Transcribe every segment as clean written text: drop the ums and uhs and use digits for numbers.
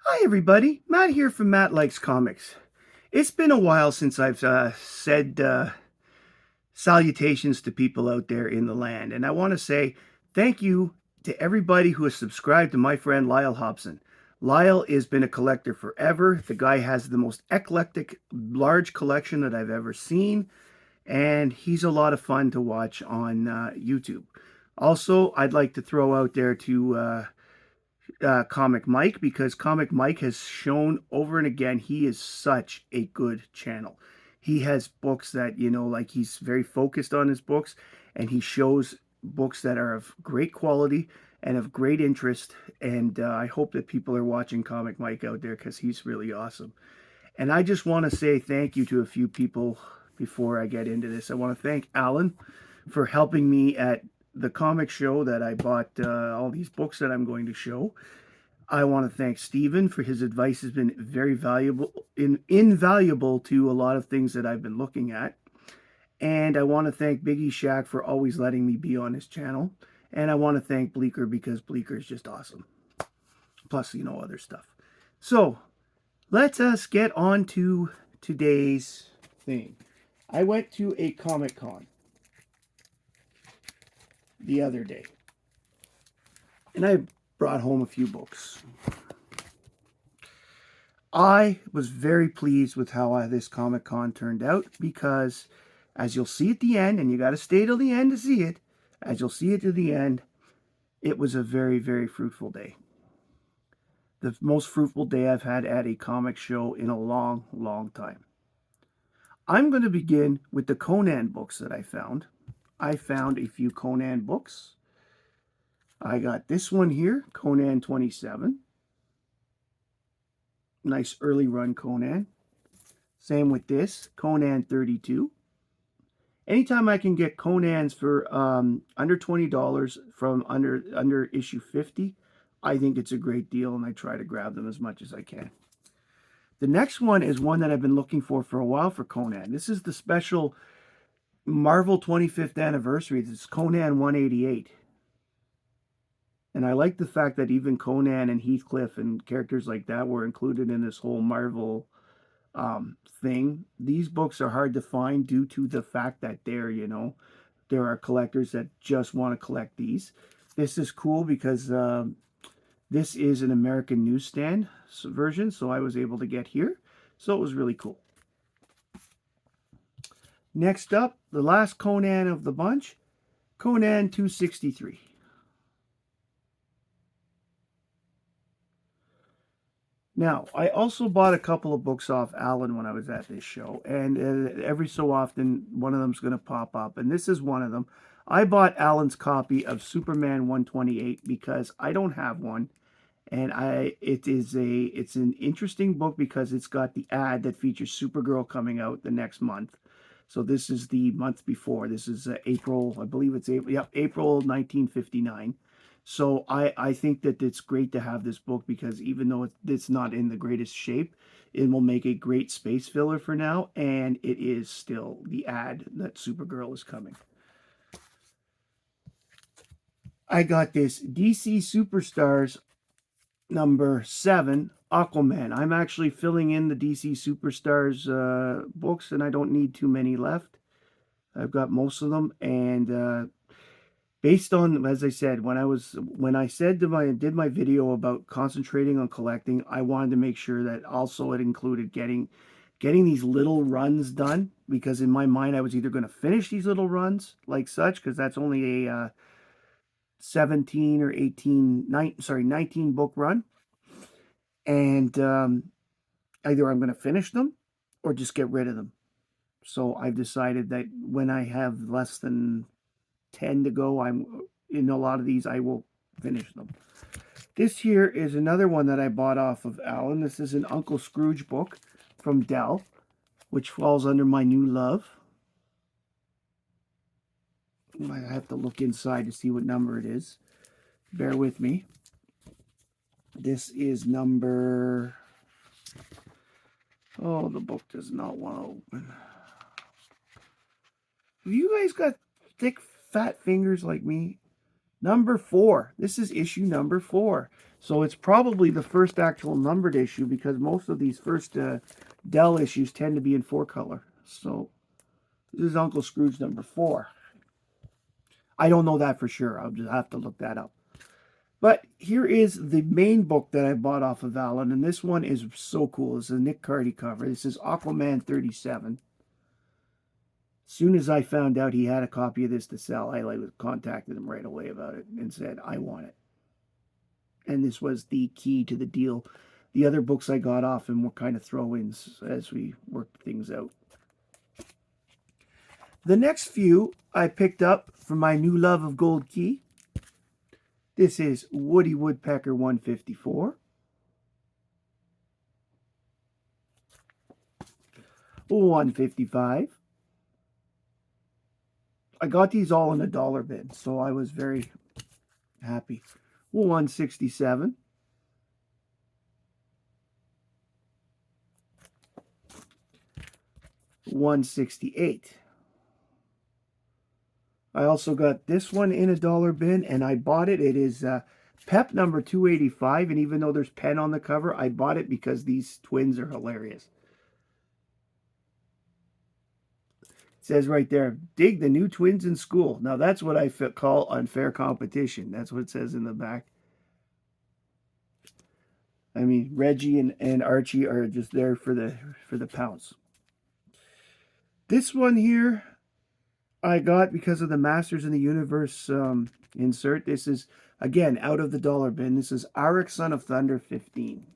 Hi everybody, Matt here from Matt Likes Comics. It's been a while since I've said salutations to people out there in the land, and I want to say thank you to everybody who has subscribed to my friend Lyle Hobson. Lyle has been a collector forever. The guy has the most eclectic, large collection that I've ever seen, and he's a lot of fun to watch on YouTube. Also, I'd like to throw out there to Comic Mike, because Comic Mike has shown over and again he is such a good channel. He has books that, like he's very focused on his books, and he shows books that are of great quality and of great interest. And I hope that people are watching Comic Mike out there because he's really awesome. And I just want to say thank you to a few people before I get into this. I want to thank Alan for helping me at the comic show that I bought all these books that I'm going to show. I want to thank Stephen for his advice has been very valuable, invaluable to a lot of things that I've been looking at. And I want to thank Biggie Shack for always letting me be on his channel. And I want to thank Bleeker because Bleeker is just awesome. Plus, other stuff. So let us get on to today's thing. I went to a Comic Con the other day, and I brought home a few books. I was very pleased with how this Comic Con turned out because, as you'll see at the end, and you got to stay till the end to see it, as you'll see it at the end, it was a very, very fruitful day. The most fruitful day I've had at a comic show in a long, long time. I'm going to begin with the Conan books that I found. I found a few Conan books. I got this one here, Conan 27. Nice early run Conan. Same with this, Conan 32. Anytime I can get Conans for under $20 from under issue 50, I think it's a great deal, and I try to grab them as much as I can. The next one is one that I've been looking for a while for Conan. This is the special Marvel 25th anniversary. This is Conan 188. And I like the fact that even Conan and Heathcliff and characters like that were included in this whole Marvel thing. These books are hard to find due to the fact that there are collectors that just want to collect these. This is cool because this is an American newsstand version, so I was able to get here. So it was really cool. Next up, the last Conan of the bunch, Conan 263. Now, I also bought a couple of books off Alan when I was at this show, and every so often one of them's going to pop up, and this is one of them. I bought Alan's copy of Superman 128 because I don't have one, and it's an interesting book because it's got the ad that features Supergirl coming out the next month. So this is the month before. This is April, I believe it's April, yeah, April 1959. So I think that it's great to have this book because even though it's not in the greatest shape, it will make a great space filler for now, and it is still the ad that Supergirl is coming. I got this DC Superstars number 7, Aquaman. I'm actually filling in the DC Superstars books, and I don't need too many left. I've got most of them, and based on, as I said, when I did my video about concentrating on collecting, I wanted to make sure that also it included getting these little runs done, because in my mind I was either going to finish these little runs like such, because that's only a 17 or 19 book run, and either I'm going to finish them or just get rid of them. So I've decided that when I have less than 10 to go, I'm in a lot of these I will finish them. This here is another one that I bought off of Alan. This is an Uncle Scrooge book from Dell, which falls under my new love. I have to look inside to see what number it is. Bear with me. This is number... Oh, the book does not want to open. Have you guys got thick, fat fingers like me? Number 4. This is issue number 4. So it's probably the first actual numbered issue, because most of these first Dell issues tend to be in 4-color. So this is Uncle Scrooge number 4. I don't know that for sure. I'll just have to look that up. But here is the main book that I bought off of Alan, and this one is so cool. It's a Nick Cardy cover. This is Aquaman 37. As soon as I found out he had a copy of this to sell, I contacted him right away about it and said, I want it. And this was the key to the deal. The other books I got off him were kind of throw-ins as we worked things out. The next few I picked up from my new love of Gold Key. This is Woody Woodpecker 154. $155. I got these all in a dollar bin, so I was very happy. $167. $168. I also got this one in a dollar bin, and I bought it. It is Pep number 285, and even though there's pen on the cover, I bought it because these twins are hilarious. It says right there, dig the new twins in school. Now that's what I call unfair competition. That's what it says in the back. I mean, Reggie and Archie are just there for the pounce. This one here I got because of the Masters in the Universe insert. This is, again, out of the dollar bin. This is Arik, Son of Thunder 15.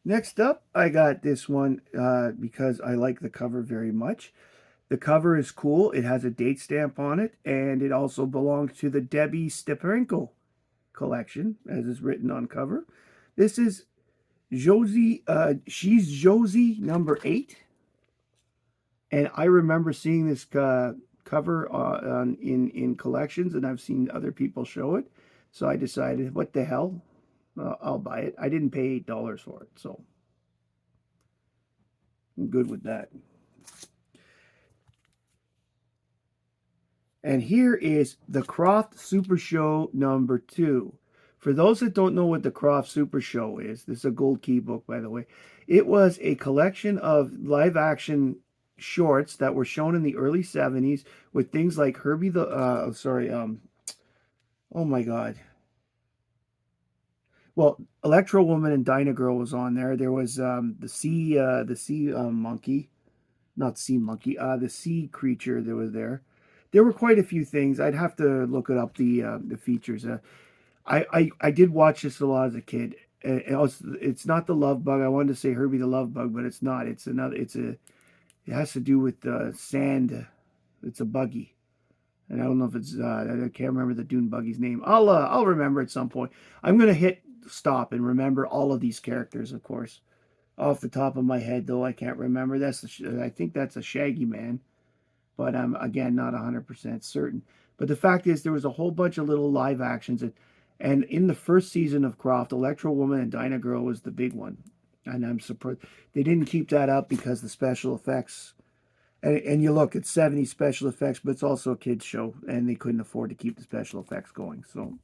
Next up, I got this one because I like the cover very much. The cover is cool. It has a date stamp on it, and it also belongs to the Debbie Steparenko collection, as is written on cover. This is Josie, she's Josie number 8. And I remember seeing this cover in collections, and I've seen other people show it. So I decided, what the hell? I'll buy it. I didn't pay $8 for it, so I'm good with that. And here is the Croft Super Show number 2. For those that don't know what the Croft Super Show is, this is a Gold Key book, by the way. It was a collection of live-action shorts that were shown in the early 70s with things like Herbie the, oh my God. Well, Electro Woman and Dyna Girl was on there. There was the sea monkey, not sea monkey, the sea creature that was there. There were quite a few things. I'd have to look it up, the features. I did watch this a lot as a kid. It's not the Love Bug. I wanted to say Herbie the Love Bug, but it's not. It's another. It has to do with sand. It's a buggy. And I don't know if it's, I can't remember the Dune buggy's name. I'll remember at some point. I'm going to hit stop and remember all of these characters, of course. Off the top of my head, though, I can't remember. I think that's a Shaggy Man. But I'm, again, not 100% certain. But the fact is, there was a whole bunch of little live actions. And in the first season of Croft, Electro Woman and Dyna Girl was the big one. And I'm surprised they didn't keep that up because the special effects. And you look, it's 70 special effects, but it's also a kid's show, and they couldn't afford to keep the special effects going. So,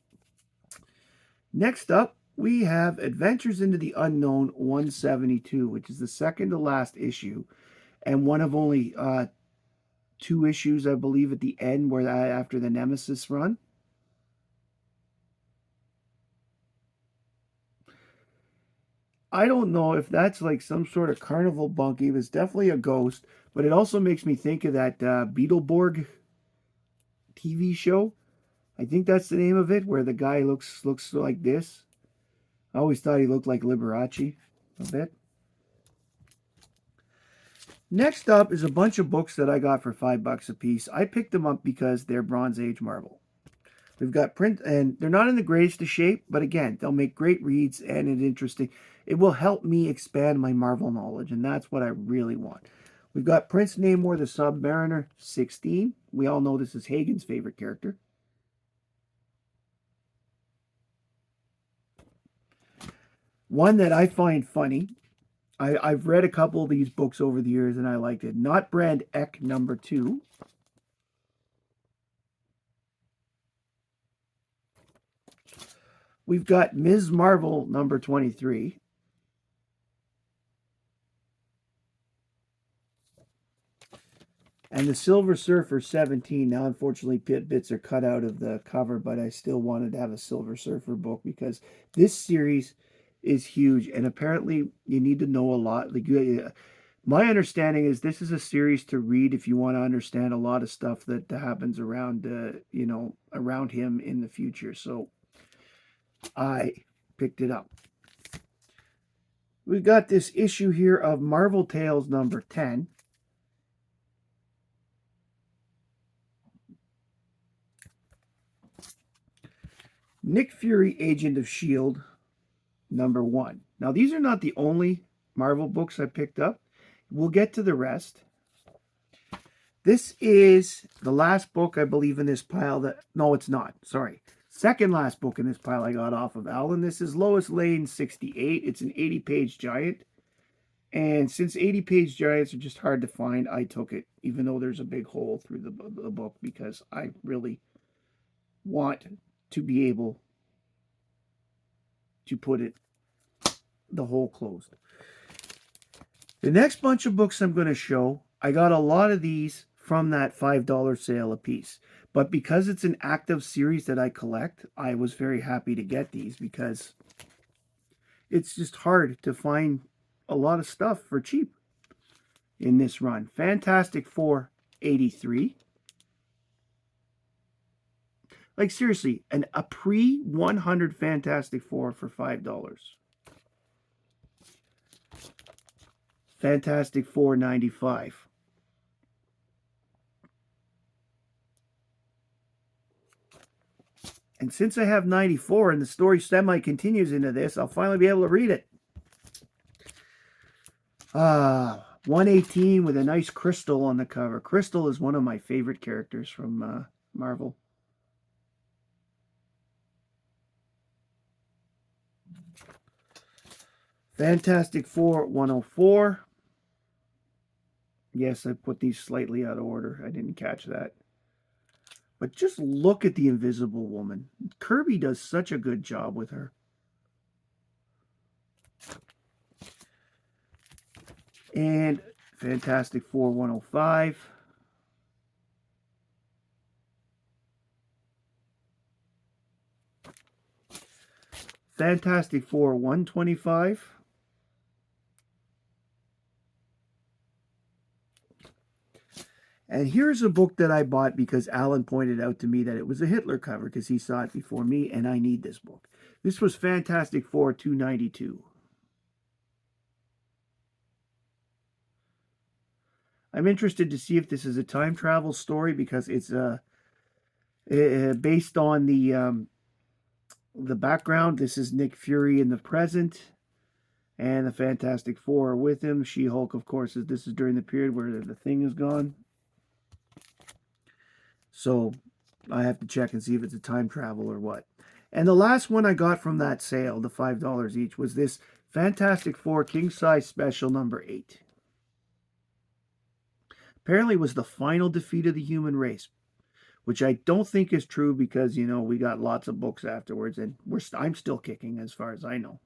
next up, we have Adventures into the Unknown 172, which is the second to last issue, and one of only 2 issues, I believe, at the end, where after the Nemesis run. I don't know if that's like some sort of carnival bunkie. It was definitely a ghost, but it also makes me think of that Beetleborg TV show. I think that's the name of it, where the guy looks like this. I always thought he looked like Liberace a bit. Next up is a bunch of books that I got for $5 a piece. I picked them up because they're Bronze Age Marvel. We've got print, and they're not in the greatest of shape, but again, they'll make great reads and it's interesting. It will help me expand my Marvel knowledge, and that's what I really want. We've got Prince Namor the Submariner 16. We all know this is Hagen's favorite character. One that I find funny. I've read a couple of these books over the years and I liked it. Not Brand Eck #2. We've got Ms. Marvel #23. And the Silver Surfer 17. Now, unfortunately, bits are cut out of the cover, but I still wanted to have a Silver Surfer book because this series is huge. And apparently, you need to know a lot. Like, my understanding is this is a series to read if you want to understand a lot of stuff that happens around, around him in the future. So I picked it up. We've got this issue here of Marvel Tales #10. Nick Fury, Agent of S.H.I.E.L.D. #1. Now, these are not the only Marvel books I picked up. We'll get to the rest. This is the last book, I believe, in this pile no, it's not. Sorry. Second last book in this pile I got off of Alan. This is Lois Lane 68. It's an 80-page giant. And since 80-page giants are just hard to find, I took it, even though there's a big hole through the book, because I really want to be able to put the hole closed. The next bunch of books I'm going to show, I got a lot of these from that $5 sale a piece. But because it's an active series that I collect, I was very happy to get these because it's just hard to find a lot of stuff for cheap in this run. Fantastic Four 83. Like, seriously, a pre-100 Fantastic Four for $5. Fantastic Four 95. And since I have 94 and the story semi-continues into this, I'll finally be able to read it. 118 with a nice Crystal on the cover. Crystal is one of my favorite characters from Marvel. Fantastic Four 104. Yes, I put these slightly out of order. I didn't catch that. But just look at the Invisible Woman. Kirby does such a good job with her. And Fantastic Four 105. Fantastic Four 125. And here's a book that I bought because Alan pointed out to me that it was a Hitler cover because he saw it before me, and I need this book. This was Fantastic Four 292. I'm interested to see if this is a time travel story because it's based on the background. This is Nick Fury in the present, and the Fantastic Four are with him. She-Hulk, of course, this is during the period where the Thing is gone. So I have to check and see if it's a time travel or what. And the last one I got from that sale, the $5 each, was this Fantastic Four King Size Special #8. Apparently was the final defeat of the human race, which I don't think is true because, you know, we got lots of books afterwards, and I'm still kicking as far as I know.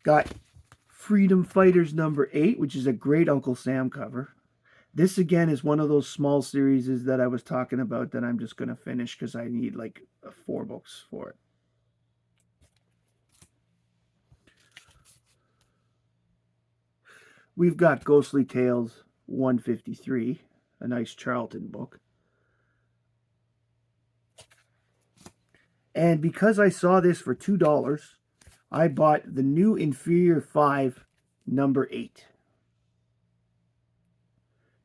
Got Freedom Fighters #8, which is a great Uncle Sam cover. This, again, is one of those small series that I was talking about that I'm just going to finish because I need like 4 books for it. We've got Ghostly Tales 153, a nice Charlton book. And because I saw this for $2, I bought the new Inferior 5 #8.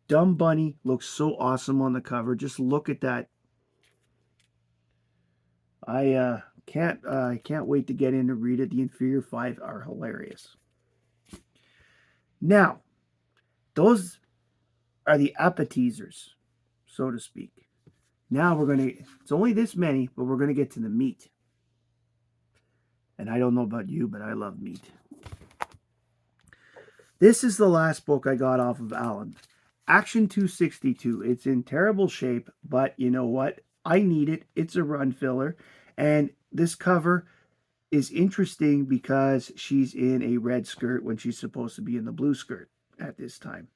Dumb Bunny looks so awesome on the cover. Just look at that. I can't wait to get in to read it. The Inferior 5 are hilarious. Now, those are the appetizers, so to speak. Now it's only this many, but we're going to get to the meat. And I don't know about you, but I love meat. This is the last book I got off of Alan. Action 262. It's in terrible shape, but you know what? I need it. It's a run filler. And this cover is interesting because she's in a red skirt when she's supposed to be in the blue skirt at this time.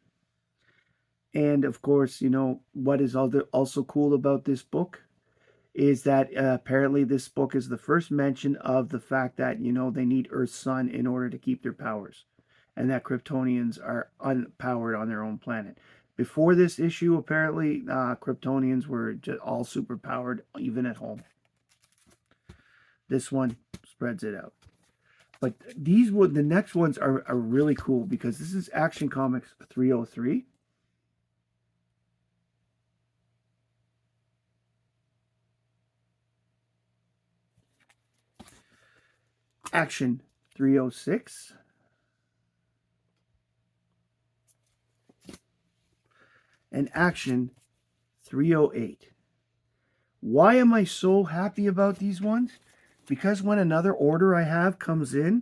And of course, you know, what is also cool about this book is that apparently this book is the first mention of the fact that, you know, they need Earth's sun in order to keep their powers, and that Kryptonians are unpowered on their own planet. Before this issue, apparently, Kryptonians were just all superpowered, even at home. This one spreads it out. But the next ones are really cool because this is Action Comics 303. Action 306. And Action 308. Why am I so happy about these ones? Because when another order I have comes in,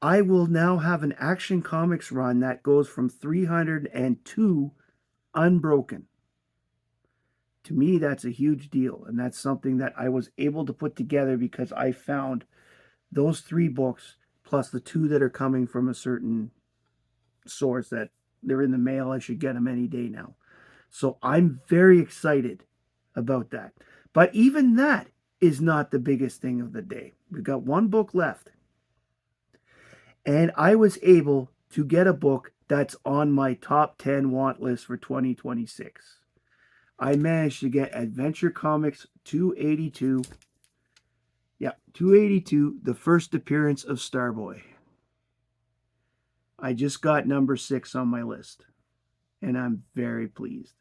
I will now have an Action Comics run that goes from 302 unbroken. To me, that's a huge deal, and that's something that I was able to put together because I found those 3 books plus the 2 that are coming from a certain source that they're in the mail. I should get them any day now. So I'm very excited about that. But even that is not the biggest thing of the day. We've got 1 book left. And I was able to get a book that's on my top 10 want list for 2026. I managed to get Adventure Comics 282. Yeah, 282, the first appearance of Starboy. I just got number 6 on my list, and I'm very pleased.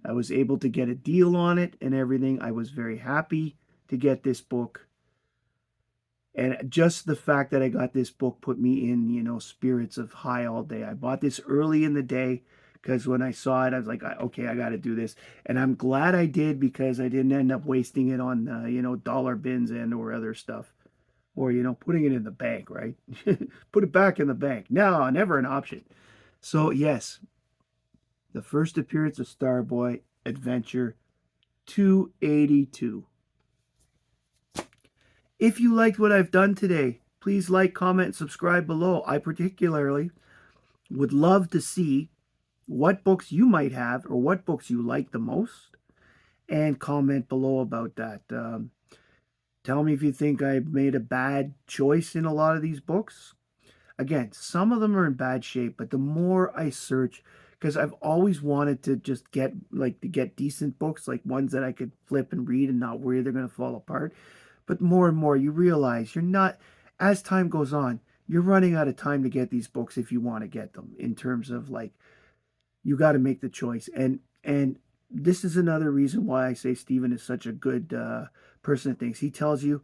I was able to get a deal on it and everything. I was very happy to get this book. And just the fact that I got this book put me in, you know, spirits of high all day. I bought this early in the day because when I saw it, I was like, okay, I got to do this. And I'm glad I did because I didn't end up wasting it on, you know, dollar bins and or other stuff. Or, you know, putting it in the bank, right? Put it back in the bank. No, never an option. So, yes, the first appearance of Starboy, Adventure 282. If you liked what I've done today, please like, comment, and subscribe below. I particularly would love to see what books you might have or what books you like the most, and comment below about that. Tell me if you think I made a bad choice in a lot of these books. Again, some of them are in bad shape, but the more I search, because I've always wanted to just get decent books, like ones that I could flip and read and not worry they're going to fall apart. But more and more you realize you're not, as time goes on, you're running out of time to get these books if you want to get them, in terms of like, you got to make the choice. And this is another reason why I say Stephen is such a good person at things. He tells you,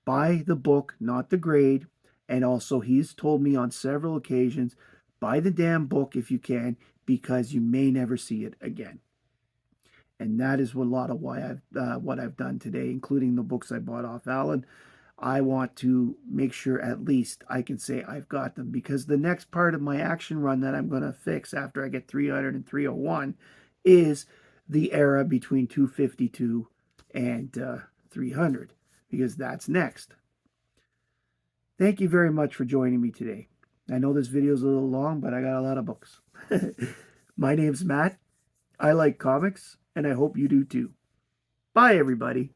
buy the book, not the grade. And also, he's told me on several occasions, buy the damn book if you can, because you may never see it again. And that is a lot of why what I've done today, including the books I bought off Alan. I want to make sure at least I can say I've got them, because the next part of my action run that I'm going to fix after I get 300 and 301 is the era between 252 and 300, because that's next. Thank you very much for joining me today. I know this video is a little long, but I got a lot of books. My name's Matt. I like comics, and I hope you do too. Bye, everybody.